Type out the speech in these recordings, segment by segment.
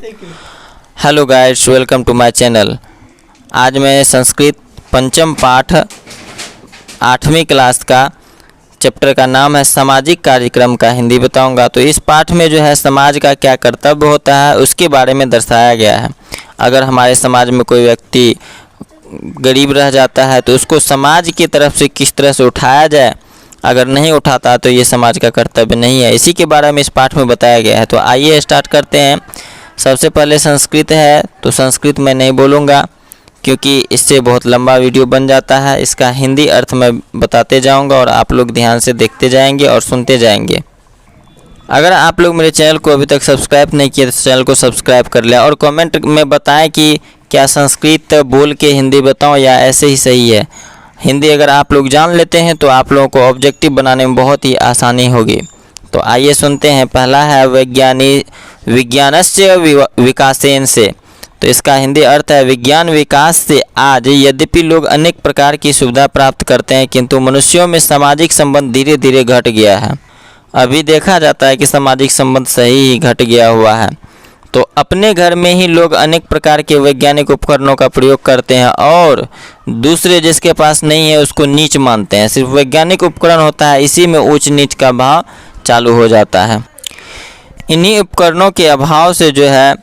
Hello guys, welcome to my channel. आज मैं संस्कृत पंचम पाठ 8वीं क्लास का चैप्टर का नाम है सामाजिक कार्यक्रम का हिंदी बताऊंगा। तो इस पाठ में जो है समाज का क्या कर्तव्य होता है उसके बारे में दर्शाया गया है। अगर हमारे समाज में कोई व्यक्ति गरीब रह जाता है तो उसको समाज की तरफ से किस तरह से उठाया जाए, अगर नहीं उठाता तो ये समाज का कर्तव्य नहीं है। इसी के बारे में इस पाठ में बताया गया है। तो आइए स्टार्ट करते हैं। सबसे पहले संस्कृत है, तो संस्कृत मैं नहीं बोलूँगा क्योंकि इससे बहुत लंबा वीडियो बन जाता है। इसका हिंदी अर्थ मैं बताते जाऊंगा और आप लोग ध्यान से देखते जाएंगे और सुनते जाएंगे। अगर आप लोग मेरे चैनल को अभी तक सब्सक्राइब नहीं किया तो चैनल को सब्सक्राइब कर लें और कमेंट में बताएं कि क्या संस्कृत बोल के हिंदी बताऊं या ऐसे ही सही है। हिंदी अगर आप लोग जान लेते हैं तो आप लोगों को ऑब्जेक्टिव बनाने में बहुत ही आसानी होगी। तो आइए सुनते हैं। पहला है विज्ञानस्य विकासेन से। तो इसका हिंदी अर्थ है विज्ञान विकास से आज यद्यपि लोग अनेक प्रकार की सुविधा प्राप्त करते हैं किंतु मनुष्यों में सामाजिक संबंध धीरे धीरे घट गया है। अभी देखा जाता है कि सामाजिक संबंध सही ही घट गया हुआ है। तो अपने घर में ही लोग अनेक प्रकार के वैज्ञानिक उपकरणों का प्रयोग करते हैं और दूसरे जिसके पास नहीं है उसको नीच मानते हैं। सिर्फ वैज्ञानिक उपकरण होता है, इसी में ऊंच नीच का भाव चालू हो जाता है। इन्हीं उपकरणों के अभाव से जो है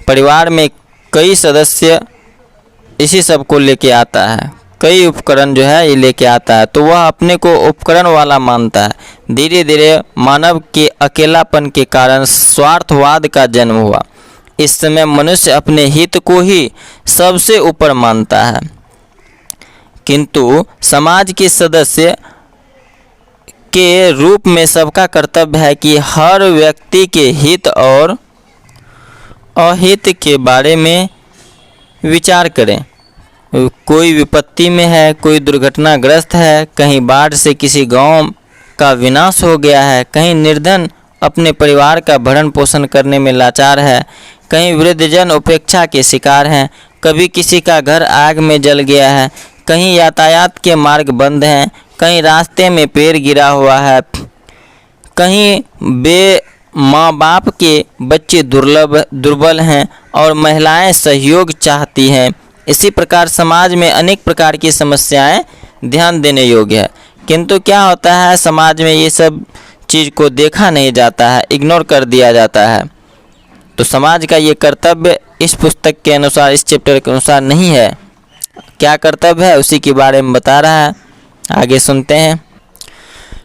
परिवार में कई सदस्य इसी सब को लेके आता है। कई उपकरण जो है ये लेके आता है तो वह अपने को उपकरण वाला मानता है। धीरे धीरे मानव के अकेलापन के कारण स्वार्थवाद का जन्म हुआ। इस समय मनुष्य अपने हित को ही सबसे ऊपर मानता है किंतु समाज के सदस्य के रूप में सबका कर्तव्य है कि हर व्यक्ति के हित और अहित के बारे में विचार करें। कोई विपत्ति में है, कोई दुर्घटनाग्रस्त है, कहीं बाढ़ से किसी गांव का विनाश हो गया है, कहीं निर्धन अपने परिवार का भरण पोषण करने में लाचार है, कहीं वृद्धजन उपेक्षा के शिकार हैं, कभी किसी का घर आग में जल गया है, कहीं यातायात के मार्ग बंद हैं, कहीं रास्ते में पेड़ गिरा हुआ है, कहीं माँ बाप के बच्चे दुर्बल हैं और महिलाएं सहयोग चाहती हैं। इसी प्रकार समाज में अनेक प्रकार की समस्याएं ध्यान देने योग्य है किंतु क्या होता है समाज में ये सब चीज़ को देखा नहीं जाता है, इग्नोर कर दिया जाता है। तो समाज का ये कर्तव्य इस पुस्तक के अनुसार, इस चैप्टर के अनुसार नहीं है। क्या कर्तव्य है उसी के बारे में बता रहा है, आगे सुनते हैं।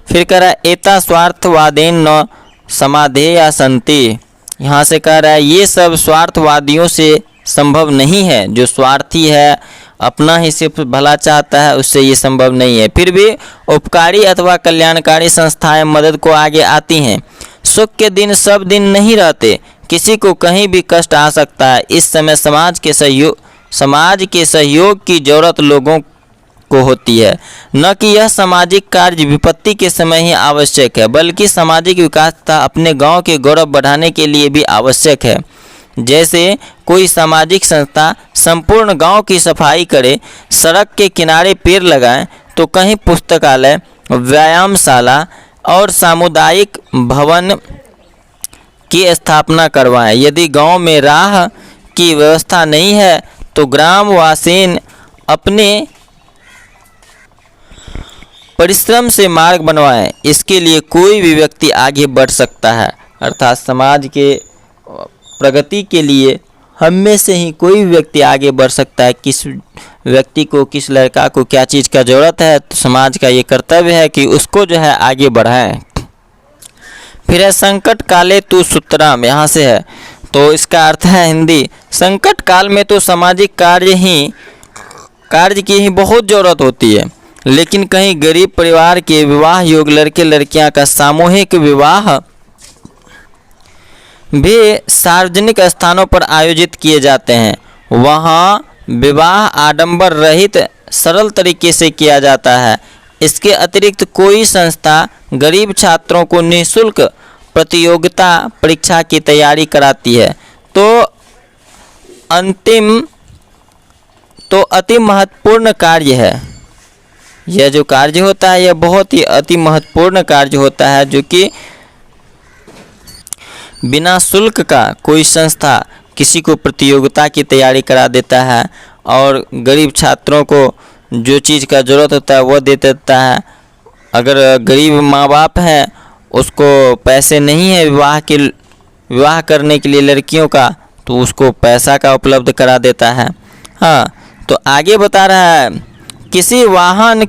फिर कह रहा है एता स्वार्थवादेन न समाधेया संति। यहाँ से कह रहा है ये सब स्वार्थवादियों से संभव नहीं है। जो स्वार्थी है, अपना ही सिर्फ भला चाहता है, उससे ये संभव नहीं है। फिर भी उपकारी अथवा कल्याणकारी संस्थाएं मदद को आगे आती हैं। सुख के दिन सब दिन नहीं रहते, किसी को कहीं भी कष्ट आ सकता है। इस समय समाज के सहयोग की जरूरत लोगों को होती है। न कि यह सामाजिक कार्य विपत्ति के समय ही आवश्यक है बल्कि सामाजिक विकास तथा अपने गांव के गौरव बढ़ाने के लिए भी आवश्यक है। जैसे कोई सामाजिक संस्था संपूर्ण गांव की सफाई करे, सड़क के किनारे पेड़ लगाएं, तो कहीं पुस्तकालय, व्यायामशाला और सामुदायिक भवन की स्थापना करवाएं। यदि गांव में राह की व्यवस्था नहीं है तो ग्रामवासीन अपने परिश्रम से मार्ग बनवाएं। इसके लिए कोई भी व्यक्ति आगे बढ़ सकता है। अर्थात समाज के प्रगति के लिए हम में से ही कोई व्यक्ति आगे बढ़ सकता है। किस व्यक्ति को, किस लड़का को क्या चीज़ का ज़रूरत है तो समाज का ये कर्तव्य है कि उसको जो है आगे बढ़ाएं। फिर है संकट काले तू सुतराम। यहाँ से है तो इसका अर्थ है हिंदी, संकट काल में तो सामाजिक कार्य की ही बहुत ज़रूरत होती है। लेकिन कहीं गरीब परिवार के विवाह योग्य लड़के लड़कियां का सामूहिक विवाह भी सार्वजनिक स्थानों पर आयोजित किए जाते हैं। वहाँ विवाह आडंबर रहित सरल तरीके से किया जाता है। इसके अतिरिक्त कोई संस्था गरीब छात्रों को निःशुल्क प्रतियोगिता परीक्षा की तैयारी कराती है। तो अति महत्वपूर्ण कार्य है। यह जो कार्य होता है यह बहुत ही अति महत्वपूर्ण कार्य होता है जो कि बिना शुल्क का कोई संस्था किसी को प्रतियोगिता की तैयारी करा देता है और गरीब छात्रों को जो चीज़ का ज़रूरत होता है वह दे देता है। अगर गरीब माँ बाप हैं, उसको पैसे नहीं है विवाह करने के लिए लड़कियों का, तो उसको पैसा का उपलब्ध करा देता है। हाँ, तो आगे बता रहा है किसी वाहन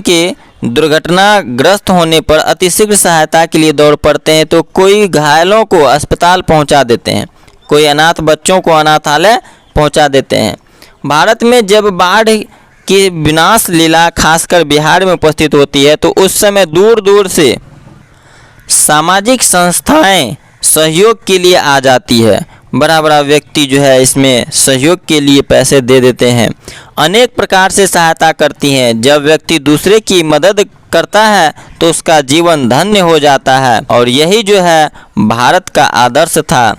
के दुर्घटनाग्रस्त होने पर अतिशीघ्र सहायता के लिए दौड़ पड़ते हैं, तो कोई घायलों को अस्पताल पहुंचा देते हैं, कोई अनाथ बच्चों को अनाथालय पहुंचा देते हैं। भारत में जब बाढ़ की विनाश लीला खासकर बिहार में उपस्थित होती है, तो उस समय दूर दूर से सामाजिक संस्थाएं सहयोग के लिए आ जाती है। बड़ा बड़ा व्यक्ति जो है इसमें सहयोग के लिए पैसे दे देते हैं, अनेक प्रकार से सहायता करती हैं। जब व्यक्ति दूसरे की मदद करता है तो उसका जीवन धन्य हो जाता है, और यही जो है भारत का आदर्श था।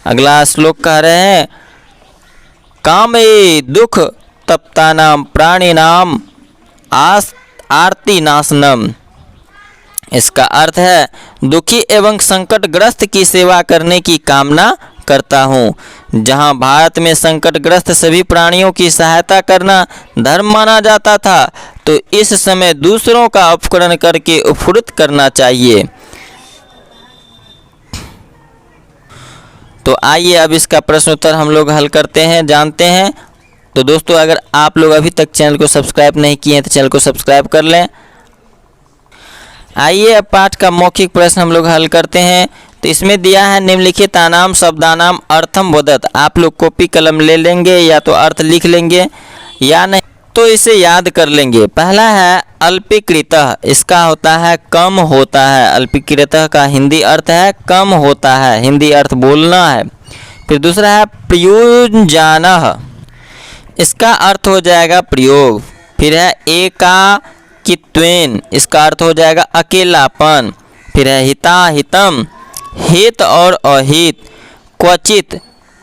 अगला श्लोक कह रहे हैं कामे दुख तप्तानाम प्राणिनाम आर्ति नाशनम। इसका अर्थ है दुखी एवं संकटग्रस्त की सेवा करने की कामना करता हूँ। जहाँ भारत में संकटग्रस्त सभी प्राणियों की सहायता करना धर्म माना जाता था, तो इस समय दूसरों का अपहरण करके उपहृत करना चाहिए। तो आइए अब इसका प्रश्न उत्तर हम लोग हल करते हैं, जानते हैं। तो दोस्तों, अगर आप लोग अभी तक चैनल को सब्सक्राइब नहीं किए हैं तो चैनल को सब्सक्राइब कर लें। आइए अब पाठ का मौखिक प्रश्न हम लोग हल करते हैं। तो इसमें दिया है निम्नलिखितानाम शब्दानाम अर्थम वदत। आप लोग कॉपी कलम ले लेंगे या तो अर्थ लिख लेंगे या नहीं तो इसे याद कर लेंगे। पहला है अल्पीकृतः, इसका होता है कम होता है। अल्पीकृतः का हिंदी अर्थ है कम होता है, हिंदी अर्थ बोलना है। फिर दूसरा है प्रयुञ्जानः, इसका अर्थ हो जाएगा प्रयोग। फिर है एकाकित्वेन, इसका अर्थ हो जाएगा अकेलापन। फिर है हिता हितम, हित और अहित। क्वचित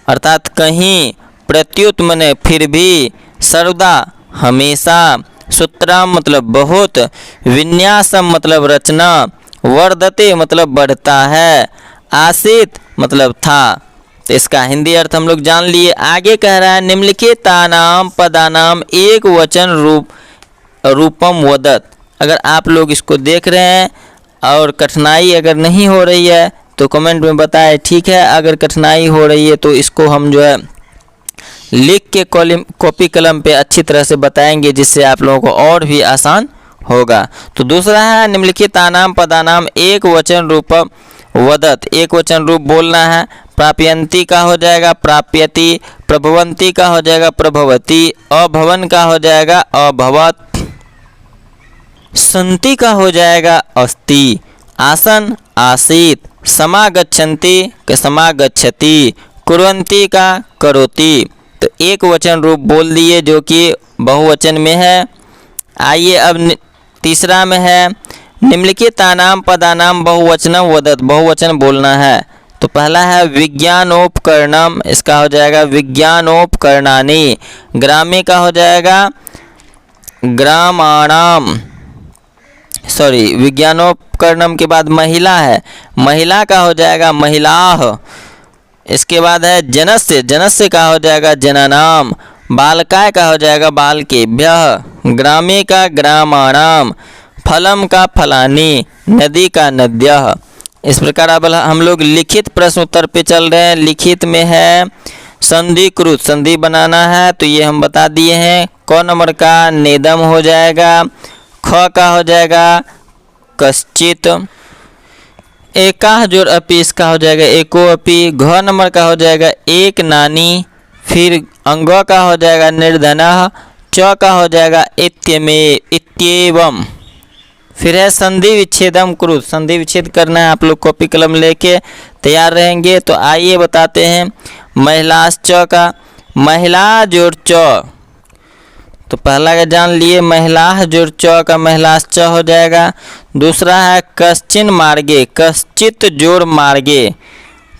अर्थात कहीं, प्रत्युत मने फिर भी, सर्वदा हमेशा, सूत्रम मतलब बहुत, विन्यासम मतलब रचना, वर्धते मतलब बढ़ता है, आसीत मतलब था। तो इसका हिंदी अर्थ हम लोग जान लिए। आगे कह रहा है निम्नलिखितानाम पदानाम एक वचन रूपम वदत। अगर आप लोग इसको देख रहे हैं और कठिनाई अगर नहीं हो रही है तो कमेंट में बताएं, ठीक है। अगर कठिनाई हो रही है तो इसको हम जो है लिख के कॉपी कलम पे अच्छी तरह से बताएंगे, जिससे आप लोगों को और भी आसान होगा। तो दूसरा है निम्नलिखितानाम पदानाम एक वचन रूप वदत, एक वचन रूप बोलना है। प्राप्यंती का हो जाएगा प्राप्यति, प्रभवंती का हो जाएगा प्रभवती, अभवन का हो जाएगा अभवत, संति का हो जाएगा अस्ति, आसन आसीत, समागच्छन्ति का समागच्छति, कुर्वन्ति का करोति। तो एक वचन रूप बोल दिए जो कि बहुवचन में है। आइए अब तीसरा में है निम्नलिखितानाम पदानाम बहुवचनम वदत, बहुवचन बोलना है। तो पहला है विज्ञानोपकरणम, इसका हो जाएगा विज्ञानोपकरणानि। ग्राम्य का हो जाएगा ग्रामाणाम, सॉरी विज्ञानोपकरणम के बाद महिला है, महिला का हो जाएगा महिलाः। इसके बाद है जनस्य, जनस्य का हो जाएगा जनानाम। बालकाय का हो जाएगा बालकेभ्यः। ग्रामे का ग्रामाणाम, फलम का फलानि, नदी का नद्यः। इस प्रकार अब हम लोग लिखित प्रश्न उत्तर पे चल रहे हैं। लिखित में है संधिकृत, संधि बनाना है तो ये हम बता दिए हैं। क नंबर का नेदम हो जाएगा। ख का हो जाएगा कश्चित, एकाह जोड़ अपि, इसका हो जाएगा एको अपि। घ नंबर का हो जाएगा एक नानी। फिर अंग का हो जाएगा निर्धनः। च का हो जाएगा इत्येवम। फिर है संधि विच्छेदम कुरुत, संधि विच्छेद करना है। आप लोग कॉपी कलम लेके तैयार रहेंगे। तो आइए बताते हैं महिलाश्च का, महिला जोड़ च, तो पहला का जान लिए महिला जोड़ च का महिलाश्च हो जाएगा। दूसरा है कश्चिन मार्गे, कश्चित जोड़ मार्गे।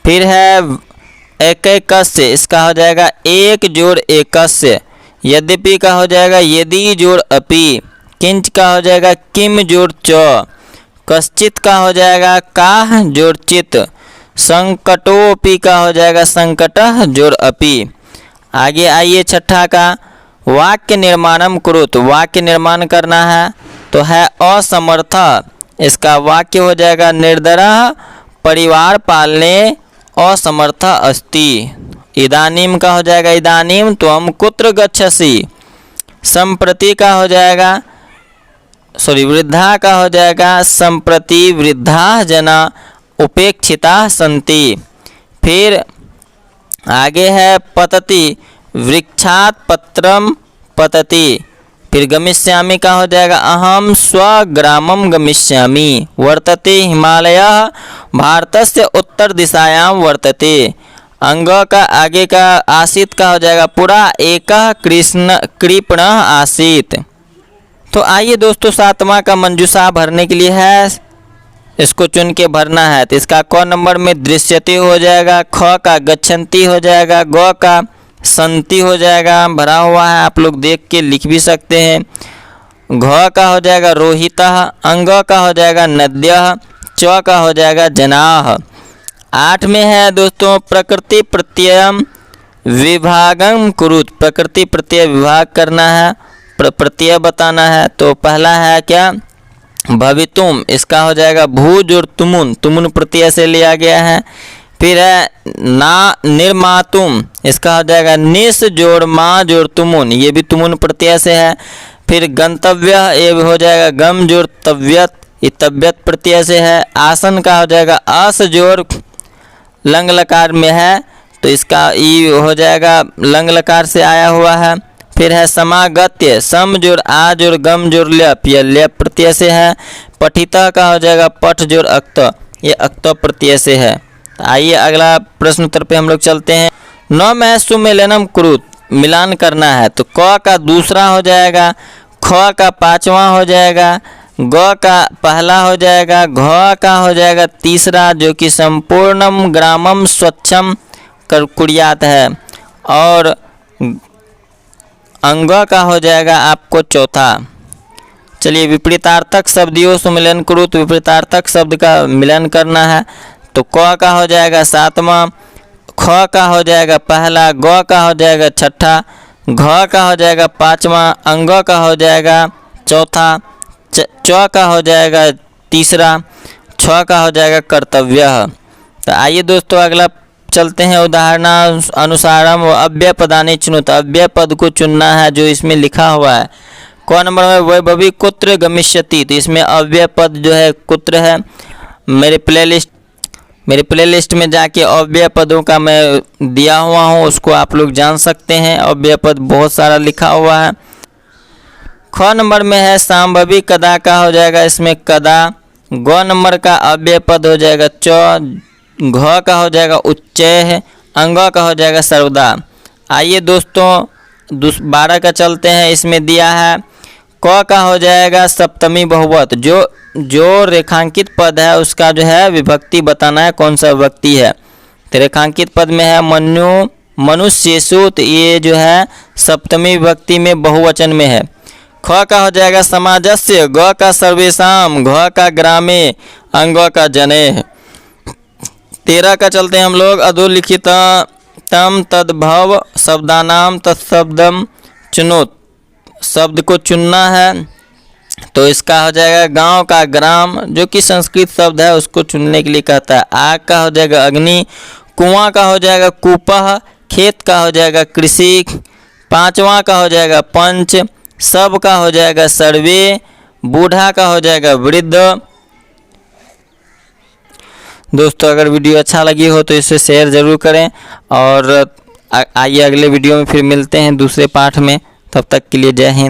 फिर है एकैकस्य, इसका हो जाएगा एक जोड़ एकस्य। यद्यपि का हो जाएगा यदि जोड़ अपि। किंच का हो जाएगा किम जोड़ च, कश्चित का हो जाएगा काह जोड़ चित, संकटोपि का हो जाएगा संकटः जोड़ अपि। आगे आइए छठा का, वाक्य निर्माणम कुरुत, वाक्य निर्माण करना है तो है असमर्थ, इसका वाक्य हो जाएगा निर्धरः परिवार पालने असमर्थ अस्ति। इदानीम का हो जाएगा इदानीम त्वं कुत्र गच्छसि, संप्रति का हो जाएगा वृद्धा का हो जाएगा संप्रति वृद्धा जना उपेक्षिता सन्ति। फिर आगे है पतति, वृक्षात् पत्रम पतति। फिर गमिष्यामि का हो जाएगा अहम स्वग्रामम गमिष्यामि। वर्तते हिमालयः भारतस्य उत्तर दिशायां वर्तते। अंग का आगे का आसीत का हो जाएगा पुरा एकः कृपणः आसीत। तो आइए दोस्तों सातवां का मंजूषा भरने के लिए है, इसको चुन के भरना है। तो इसका क नंबर में दृश्यते हो जाएगा, ख का गच्छन्ति हो जाएगा, ग का संति हो जाएगा, भरा हुआ है आप लोग देख के लिख भी सकते हैं। घ का हो जाएगा रोहितः, अंग का हो जाएगा नद्यः, च का हो जाएगा जनाः। 8 में है दोस्तों प्रकृति प्रत्ययम विभागम कुरुत, प्रकृति प्रत्यय विभाग करना है, प्रत्यय बताना है। तो पहला है क्या भवितुम, इसका हो जाएगा भू जोड़ तुमुन, तुमुन प्रत्यय से लिया गया है। फिर है ना निर्मातुम, इसका हो जाएगा निस जोड़ मा जोड़ तुमुन, ये भी तुमुन प्रत्यय से है। फिर गंतव्य, ये भी हो जाएगा गम जोड़ तव्यत, ये तव्यत प्रत्यय से है। आसन का हो जाएगा अस जोड़ लंग लकार में है, तो इसका ई हो जाएगा लंग लकार से आया हुआ है। फिर है समागत्य, सम जोड़ आ जोड़ गम जोड़ ल्यप, यह ल्यप प्रत्यय से है। पठिता का हो जाएगा पठ जोड़ अक्त, ये अक्त प्रत्यय से है। आइए अगला प्रश्न उत्तर पे हम लोग चलते हैं। न में सुमेलनम कुरुत, मिलान करना है। तो क का दूसरा हो जाएगा, ख का पांचवा हो जाएगा, ग का पहला हो जाएगा, घ का हो जाएगा तीसरा जो कि संपूर्णम ग्रामम स्वच्छम कुर्यात है, और अंग का हो जाएगा आपको चौथा। चलिए विपरीतार्थक शब्दियों सुमिलन कुरुत, विपरीतार्थक शब्द का मिलन करना है। तो क का हो जाएगा सातवां, ख का हो जाएगा पहला, ग का हो जाएगा छठा, घ का हो जाएगा पांचवा, अंग का हो जाएगा चौथा, च का हो जाएगा तीसरा, छ का हो जाएगा कर्तव्य। तो आइए दोस्तों अगला चलते हैं। उदाहरण अनुसारम अव्यय पदानि चुनुत, अव्यय पद को चुनना है जो इसमें लिखा हुआ है। क नंबर में वैभवी कुत्र गमिष्यति, तो इसमें अव्यय पद जो है कुत्र है। मेरे प्लेलिस्ट में जाके अव्यय पदों का मैं दिया हुआ हूँ, उसको आप लोग जान सकते हैं। अव्यय पद बहुत सारा लिखा हुआ है। ख नंबर में है सांभवी कदा का हो जाएगा इसमें कदा। ग नंबर का अव्यय पद हो जाएगा च, घ का हो जाएगा उच्चय, अंग का हो जाएगा सर्वदा। आइए दोस्तों 12 का चलते हैं। इसमें दिया है क का हो जाएगा सप्तमी बहुवत, जो रेखांकित पद है उसका जो है विभक्ति बताना है, कौन सा विभक्ति है। तो रेखांकित पद में है मनुष्येषु, तो ये जो है सप्तमी विभक्ति में बहुवचन में है। ख का हो जाएगा समाजस्य, ग का सर्वेषाम, घ का ग्रामे, अंग का जने। 13 का चलते हैं हम लोग। अधोलिखित तम तद्भव शब्दानाम तत्शब्दम चुनोत, शब्द को चुनना है। तो इसका हो जाएगा गांव का ग्राम, जो कि संस्कृत शब्द है उसको चुनने के लिए कहता है। आग का हो जाएगा अग्नि, कुआं का हो जाएगा कूपह, खेत का हो जाएगा कृषि, पांचवा का हो जाएगा पंच, सब का हो जाएगा सर्वे, बूढ़ा का हो जाएगा वृद्ध। दोस्तों अगर वीडियो अच्छा लगी हो तो इसे शेयर ज़रूर करें, और आइए अगले वीडियो में फिर मिलते हैं दूसरे पाठ में। तब तक के लिए जय हिंद।